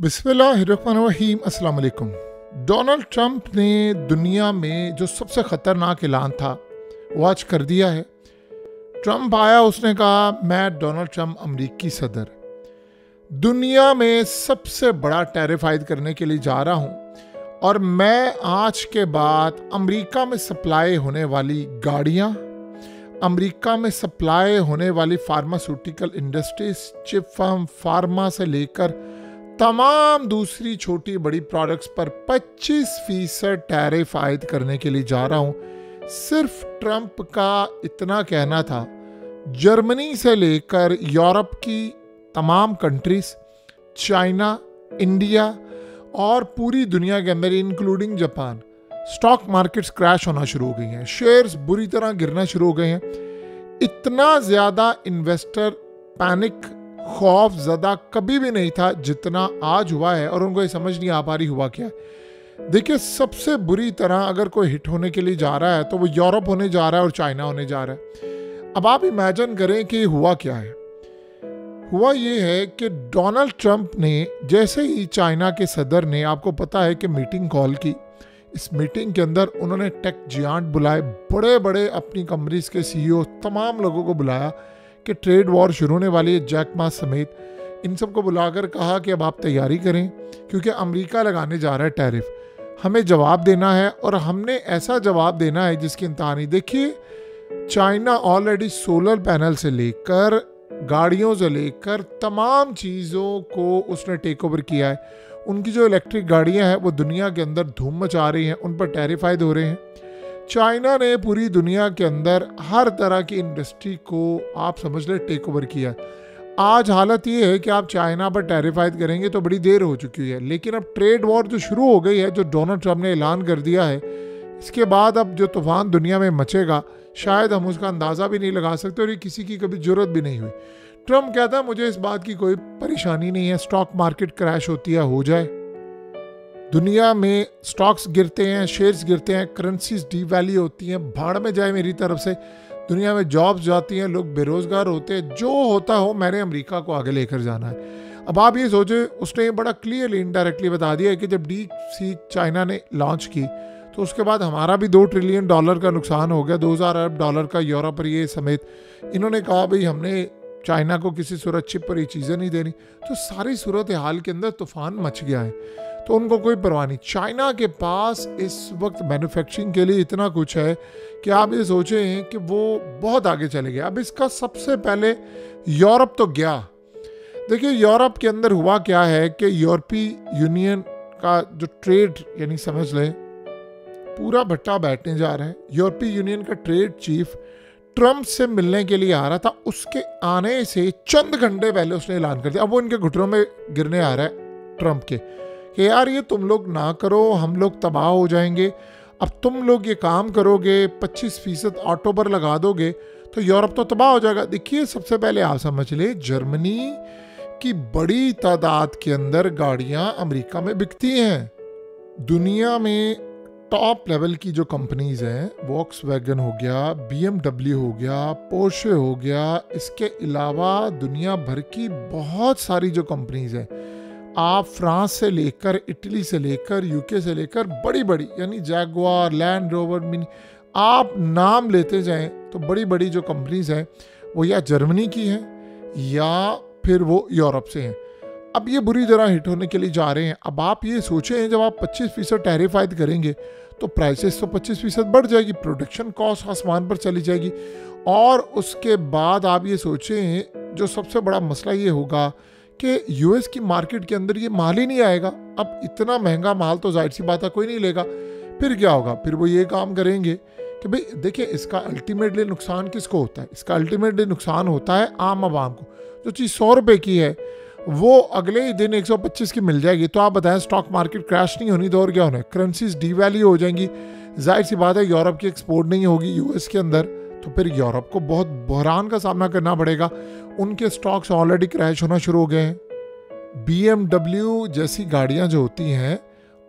बिस्मिल्लाहिर्रहमानिर्रहीम। अस्सलाम वालेकुम। डोनाल्ड ट्रंप ने दुनिया में जो सबसे ख़तरनाक ऐलान था वो आज कर दिया है। ट्रंप आया, उसने कहा मैं डोनाल्ड ट्रंप अमरीकी सदर दुनिया में सबसे बड़ा टैरिफ आयद करने के लिए जा रहा हूँ और मैं आज के बाद अमेरिका में सप्लाई होने वाली गाड़ियाँ, अमेरिका में सप्लाई होने वाली pharmaceutical industries, chip firm, pharma से लेकर तमाम दूसरी छोटी बड़ी प्रोडक्ट्स पर 25% टैरिफ आयद करने के लिए जा रहा हूँ। सिर्फ ट्रंप का इतना कहना था। जर्मनी से लेकर यूरोप की तमाम कंट्रीज, चाइना, इंडिया और पूरी दुनिया के अंदर including Japan, stock markets crash होना शुरू हो गई हैं, शेयर्स बुरी तरह गिरना शुरू हो गए हैं। इतना ज़्यादा इन्वेस्टर पैनिक, खौफ ज़दा कभी भी नहीं था जितना आज हुआ है और उनको ये समझ नहीं आ पा रही हुआ क्या है। देखिए, सबसे बुरी तरह अगर कोई हिट होने के लिए जा रहा है तो वो यूरोप होने जा रहा है और चाइना होने जा रहा है। अब आप इमेजिन करें कि हुआ क्या है। हुआ ये है कि डोनाल्ड ट्रंप ने जैसे ही चाइना के सदर ने, आपको पता है कि मीटिंग कॉल की, इस मीटिंग के अंदर उन्होंने टेक जियांट बुलाए, बड़े बड़े अपनी कंपनीज के सीईओ, तमाम लोगों को बुलाया कि ट्रेड वॉर शुरू होने वाली है, जैक मा समेत इन सबको बुलाकर कहा कि अब आप तैयारी करें क्योंकि अमेरिका लगाने जा रहा है टैरिफ, हमें जवाब देना है और हमने ऐसा जवाब देना है जिसकी इंतहा नहीं। देखिए, चाइना ऑलरेडी सोलर पैनल से लेकर गाड़ियों से लेकर तमाम चीज़ों को उसने टेक ओवर किया है। उनकी जो इलेक्ट्रिक गाड़ियां हैं वो दुनिया के अंदर धूम मचा रही हैं, उन पर टैरिफ आयद हो रहे हैं। चाइना ने पूरी दुनिया के अंदर हर तरह की इंडस्ट्री को आप समझ ले टेक ओवर किया। आज हालत ये है कि आप चाइना पर टैरिफ आयद करेंगे तो बड़ी देर हो चुकी है, लेकिन अब ट्रेड वॉर जो शुरू हो गई है, जो डोनाल्ड ट्रंप ने ऐलान कर दिया है, इसके बाद अब जो तूफान दुनिया में मचेगा शायद हम उसका अंदाज़ा भी नहीं लगा सकते और ये किसी की कभी जरूरत भी नहीं हुई। ट्रंप कहता है मुझे इस बात की कोई परेशानी नहीं है, स्टॉक मार्केट क्रैश होती है, हो जाए, दुनिया में स्टॉक्स गिरते हैं, शेयर्स गिरते हैं, करेंसीज डीवैल्यू होती हैं, भाड़ में जाए मेरी तरफ से, दुनिया में जॉब्स जाती हैं, लोग बेरोजगार होते हैं, जो होता हो मैंने अमेरिका को आगे लेकर जाना है। अब आप ये सोचे, उसने बड़ा क्लियरली इनडायरेक्टली बता दिया है कि जब डीप सीक चाइना ने लॉन्च की तो उसके बाद हमारा भी $2 ट्रिलियन का नुकसान हो गया, 2000 अरब डॉलर का यूरोप पर ये समेत। इन्होंने कहा भाई हमने चाइना को किसी सूरत चिप पर ये चीज़ें नहीं देनी, तो सारी सूरत हाल के अंदर तूफान मच गया है, तो उनको कोई परवाह नहीं। चाइना के पास इस वक्त मैन्युफैक्चरिंग के लिए इतना कुछ है कि आप ये सोचें कि वो बहुत आगे चले गए। अब इसका सबसे पहले यूरोप तो गया। देखिए, यूरोप के अंदर हुआ क्या है कि यूरोपीय यूनियन का जो ट्रेड, यानी समझ लें पूरा भट्टा बैठने जा रहा है। यूरोपीय यूनियन का ट्रेड चीफ ट्रंप से मिलने के लिए आ रहा था, उसके आने से चंद घंटे पहले उसने ऐलान कर दिया। अब वो इनके घुटनों में गिरने आ रहा है ट्रंप के कि यार ये तुम लोग ना करो, हम लोग तबाह हो जाएंगे। अब तुम लोग ये काम करोगे, 25% ऑटो पर लगा दोगे तो यूरोप तो तबाह हो जाएगा। देखिए, सबसे पहले आप समझ ले, जर्मनी की बड़ी तादाद के अंदर गाड़ियां अमेरिका में बिकती हैं। दुनिया में टॉप लेवल की जो कंपनीज हैं, वॉक्सवैगन हो गया, BMW हो गया, पोर्शे हो गया, इसके अलावा दुनिया भर की बहुत सारी जो कंपनीज हैं, आप फ्रांस से लेकर, इटली से लेकर, यूके से लेकर बड़ी बड़ी, यानी जैगुआर, लैंड रोवर, मिनी, आप नाम लेते जाएं तो बड़ी बड़ी जो कंपनीज हैं वो या जर्मनी की हैं या फिर वो यूरोप से हैं। अब ये बुरी तरह हिट होने के लिए जा रहे हैं। अब आप ये सोचें, जब आप 25% टैरिफ आयद करेंगे तो प्राइसेस तो 25% बढ़ जाएगी, प्रोडक्शन कॉस्ट आसमान पर चली जाएगी। और उसके बाद आप ये सोचें, जो सबसे बड़ा मसला ये होगा कि यूएस की मार्केट के अंदर ये माल ही नहीं आएगा। अब इतना महंगा माल तो जाहिर सी बात है कोई नहीं लेगा। फिर क्या होगा? फिर वो ये काम करेंगे कि भाई देखिए, इसका अल्टीमेटली नुकसान किसको होता है? इसका अल्टीमेटली नुकसान होता है आम आवाम को। जो चीज़ 100 रुपये की है वो अगले ही दिन 125 की मिल जाएगी, तो आप बताएं स्टॉक मार्केट क्रैश नहीं होनी तो और क्या होना है? करेंसीज डीवैल्यू हो जाएंगी, जाहिर सी बात है यूरोप की एक्सपोर्ट नहीं होगी यूएस के अंदर, तो फिर यूरोप को बहुत बहरान का सामना करना पड़ेगा। उनके स्टॉक्स ऑलरेडी क्रैश होना शुरू हो गए हैं। BMW जैसी गाड़ियां जो होती हैं,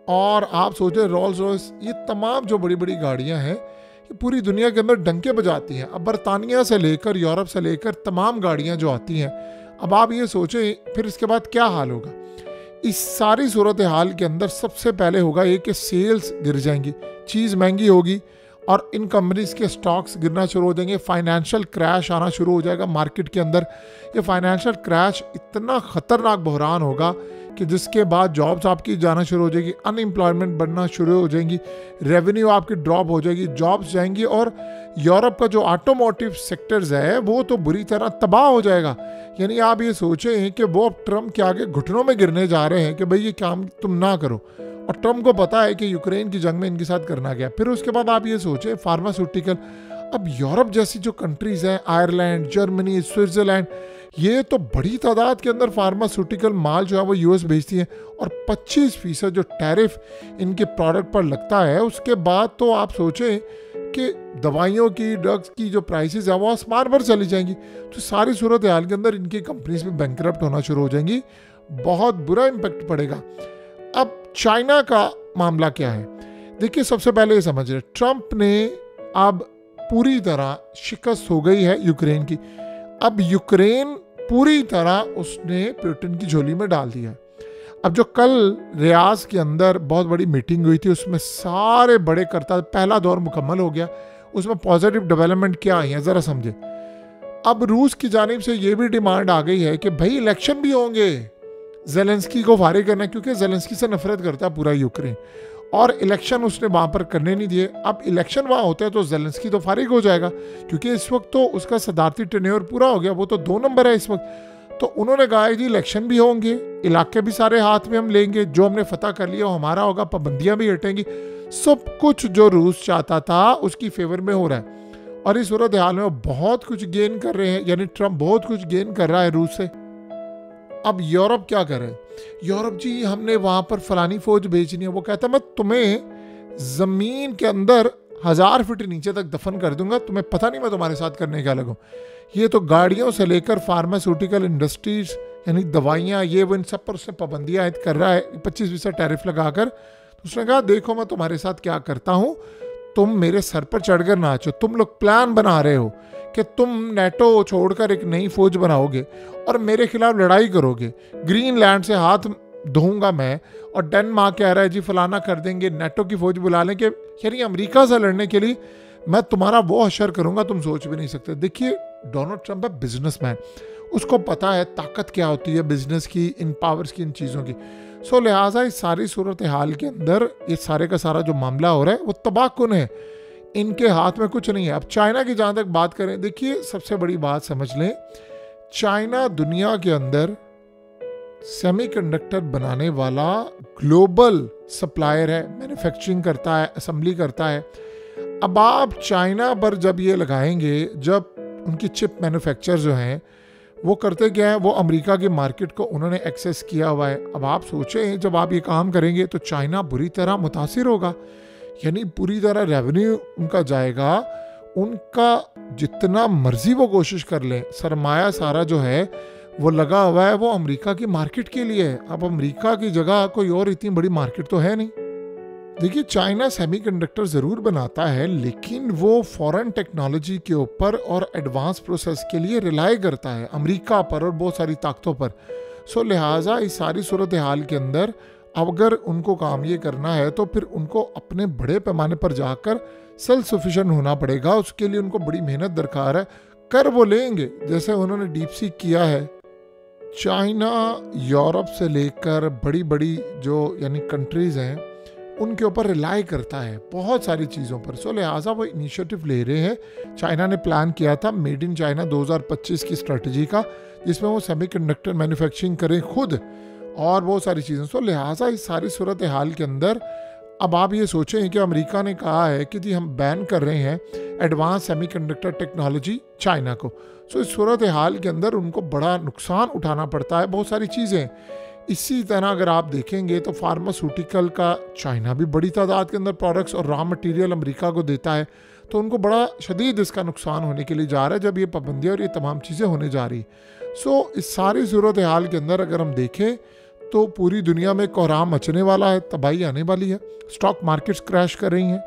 और आप सोचें रोल्स रॉयस, ये तमाम जो बड़ी बड़ी गाड़ियां हैं ये पूरी दुनिया के अंदर डंके बजाती हैं। अब बरतानिया से लेकर यूरोप से लेकर तमाम गाड़ियां जो आती हैं, अब आप ये सोचें फिर इसके बाद क्या हाल होगा। इस सारी सूरत हाल के अंदर सबसे पहले होगा ये कि सेल्स गिर जाएंगी, चीज़ महंगी होगी और इन कंपनीज के स्टॉक्स गिरना शुरू हो जाएंगे, फाइनेंशियल क्रैश आना शुरू हो जाएगा मार्केट के अंदर। ये फाइनेंशियल क्रैश इतना खतरनाक बहरान होगा कि जिसके बाद जॉब्स आपकी जाना शुरू हो जाएगी, अनएम्प्लॉयमेंट बढ़ना शुरू हो जाएंगी, रेवेन्यू आपकी ड्रॉप हो जाएगी, जॉब्स जाएंगी और यूरोप का जो ऑटोमोटिव सेक्टर्स है वो तो बुरी तरह तबाह हो जाएगा। यानी आप ये सोचें कि वो अब ट्रम्प के आगे घुटनों में गिरने जा रहे हैं कि भाई ये काम तुम ना करो, और ट्रम्प को पता है कि यूक्रेन की जंग में इनके साथ करना क्या। फिर उसके बाद आप ये सोचें फार्मास्यूटिकल, अब यूरोप जैसी जो कंट्रीज़ हैं, आयरलैंड, जर्मनी, स्विट्ज़रलैंड, ये तो बड़ी तादाद के अंदर फार्मास्यूटिकल माल जो है वो यूएस भेजती हैं, और 25% जो टैरिफ इनके प्रोडक्ट पर लगता है, उसके बाद तो आप सोचें कि दवाइयों की, ड्रग्स की जो प्राइसेस है वो आसमान पर चली जाएंगी। तो सारी सूरत हाल के अंदर इनकी कंपनीज भी बैंकरप्ट होना शुरू हो जाएंगी, बहुत बुरा इम्पैक्ट पड़ेगा। अब चाइना का मामला क्या है? देखिए, सबसे पहले ये समझ रहे, ट्रम्प ने अब पूरी तरह शिकस्त हो गई है यूक्रेन की। अब यूक्रेन पूरी तरह उसने पुतिन की झोली में डाल दिया है। अब जो कल रियाज के अंदर बहुत बड़ी मीटिंग हुई थी, उसमें सारे बड़े कर्ता, पहला दौर मुकम्मल हो गया, उसमें पॉजिटिव डेवलपमेंट क्या आई है ज़रा समझे। अब रूस की जानिब से ये भी डिमांड आ गई है कि भाई इलेक्शन भी होंगे, जेलेंस्की को फारिग करना है, क्योंकि जेलेंस्की से नफरत करता है पूरा यूक्रेन, और इलेक्शन उसने वहाँ पर करने नहीं दिए। अब इलेक्शन वहाँ होता है तो जेलेंस्की तो फारिग हो जाएगा, क्योंकि इस वक्त तो उसका सदारती टेन्योर पूरा हो गया, वो तो 2 नंबर है इस वक्त। तो उन्होंने कहा है जी इलेक्शन भी होंगे, इलाके भी सारे हाथ में हम लेंगे, जो हमने फतह कर लिया वो हमारा होगा, पाबंदियाँ भी हटेंगी, सब कुछ जो रूस चाहता था उसकी फेवर में हो रहा है। और इस सूरत हाल में वो बहुत कुछ गेन कर रहे हैं, यानी ट्रम्प बहुत कुछ गेन कर रहा है रूस से। अब यूरोप क्या कर रहे हैं? यूरोप जी हमने वहां पर फलानी फौज भेजनी है, वो कहता है मैं तुम्हें जमीन के अंदर 1000 फीट नीचे तक दफन कर दूंगा, तुम्हें पता नहीं मैं तुम्हारे साथ करने क्या लगूं। ये तो गाड़ियों से लेकर फार्मास्यूटिकल इंडस्ट्रीज, यानी दवाइयाँ, ये वो, इन सब पर उसने पाबंदियाँ आयद कर रहा है 25% टैरिफ लगाकर। तो उसने कहा देखो मैं तुम्हारे साथ क्या करता हूँ, तुम मेरे सर पर चढ़कर नाचो। तुम लोग प्लान बना रहे हो कि तुम नेटो छोड़कर एक नई फौज बनाओगे और मेरे खिलाफ लड़ाई करोगे, ग्रीनलैंड से हाथ धोऊंगा मैं, और डेनमार्क कह रहा है जी फलाना कर देंगे, नेटो की फौज बुला लें, कि यानी अमेरिका से लड़ने के लिए मैं तुम्हारा वो हशर करूंगा तुम सोच भी नहीं सकते। देखिए, डोनाल्ड ट्रंप है बिजनेसमैन, उसको पता है ताकत क्या होती है बिजनेस की, इन पावर्स की, इन चीज़ों की। सो लिहाजा इस सारी सूरत हाल के अंदर ये सारे का सारा जो मामला हो रहा है वो तबाहकुन है, इनके हाथ में कुछ नहीं है। अब चाइना की जहाँ तक बात करें, देखिए सबसे बड़ी बात समझ लें, चाइना दुनिया के अंदर सेमीकंडक्टर बनाने वाला ग्लोबल सप्लायर है, मैन्युफैक्चरिंग करता है, असेंबली करता है। अब आप चाइना पर जब ये लगाएंगे, जब उनकी चिप मैन्युफैक्चर जो हैं वो करते क्या है, वो अमेरिका की मार्केट को उन्होंने एक्सेस किया हुआ है। अब आप सोचें जब आप ये काम करेंगे तो चाइना बुरी तरह मुतासिर होगा, यानी पूरी तरह रेवेन्यू उनका जाएगा, उनका जितना मर्जी वो कोशिश कर लें, सरमाया सारा जो है वो लगा हुआ है वो अमेरिका की मार्केट के लिए है। अब अमेरिका की जगह कोई और इतनी बड़ी मार्केट तो है नहीं। देखिए, चाइना सेमीकंडक्टर ज़रूर बनाता है, लेकिन वो फॉरेन टेक्नोलॉजी के ऊपर और एडवांस प्रोसेस के लिए रिलाई करता है अमेरिका पर और बहुत सारी ताकतों पर। सो लिहाजा इस सारी सूरत हाल के अंदर अगर उनको काम ये करना है तो फिर उनको अपने बड़े पैमाने पर जाकर सेल्फ सफिशिएंट होना पड़ेगा। उसके लिए उनको बड़ी मेहनत दरकार है, कर वो लेंगे जैसे उन्होंने डीप सीक किया है। चाइना यूरोप से लेकर बड़ी बड़ी जो यानी कंट्रीज़ हैं उनके ऊपर रिलाई करता है बहुत सारी चीज़ों पर। सो लिहाजा वो इनिशिएटिव ले रहे हैं। चाइना ने प्लान किया था मेड इन चाइना 2025 की स्ट्रेटजी का, जिसमें वो सेमीकंडक्टर मैन्युफैक्चरिंग करें खुद और बहुत सारी चीज़ें। सो लिहाजा इस सारी सूरत हाल के अंदर अब आप ये सोचें कि अमेरिका ने कहा है कि जी हम बैन कर रहे हैं एडवांस सेमीकंडक्टर टेक्नोलॉजी चाइना को। सो इस सूरत हाल के अंदर उनको बड़ा नुकसान उठाना पड़ता है बहुत सारी चीज़ें। इसी तरह अगर आप देखेंगे तो फार्मास्यूटिकल का चाइना भी बड़ी तादाद के अंदर प्रोडक्ट्स और रॉ मटेरियल अमेरिका को देता है, तो उनको बड़ा शदीद इसका नुकसान होने के लिए जा रहा है जब ये पाबंदियाँ और ये तमाम चीज़ें होने जा रही। सो इस सारी सूरत हाल के अंदर अगर हम देखें तो पूरी दुनिया में कोहराम मचने वाला है, तबाही आने वाली है, स्टॉक मार्केट्स क्रैश कर रही हैं,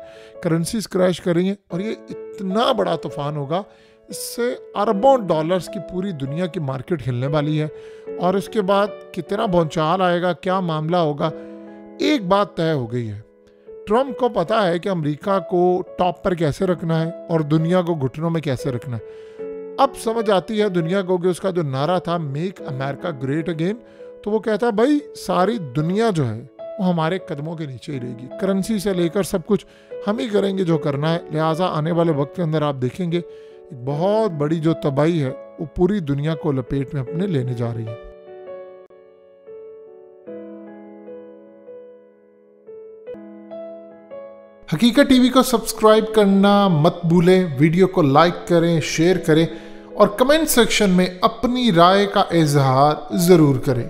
करेंसीज क्रैश कर रही हैं, और ये इतना बड़ा तूफान होगा इससे अरबों डॉलर्स की पूरी दुनिया की मार्केट हिलने वाली है। और उसके बाद कितना भौचाल आएगा, क्या मामला होगा, एक बात तय हो गई है। ट्रम्प को पता है कि अमेरिका को टॉप पर कैसे रखना है और दुनिया को घुटनों में कैसे रखना है। अब समझ आती है दुनिया को कि उसका जो नारा था मेक अमेरिका ग्रेट अगेन, तो वो कहता है भाई सारी दुनिया जो है वो हमारे कदमों के नीचे ही रहेगी, करेंसी से लेकर सब कुछ हम ही करेंगे जो करना है। लिहाजा आने वाले वक्त के अंदर आप देखेंगे एक बहुत बड़ी जो तबाही है वो पूरी दुनिया को लपेट में अपने लेने जा रही है। हकीकत टीवी को सब्सक्राइब करना मत भूलें, वीडियो को लाइक करें, शेयर करें और कमेंट सेक्शन में अपनी राय का इजहार ज़रूर करें।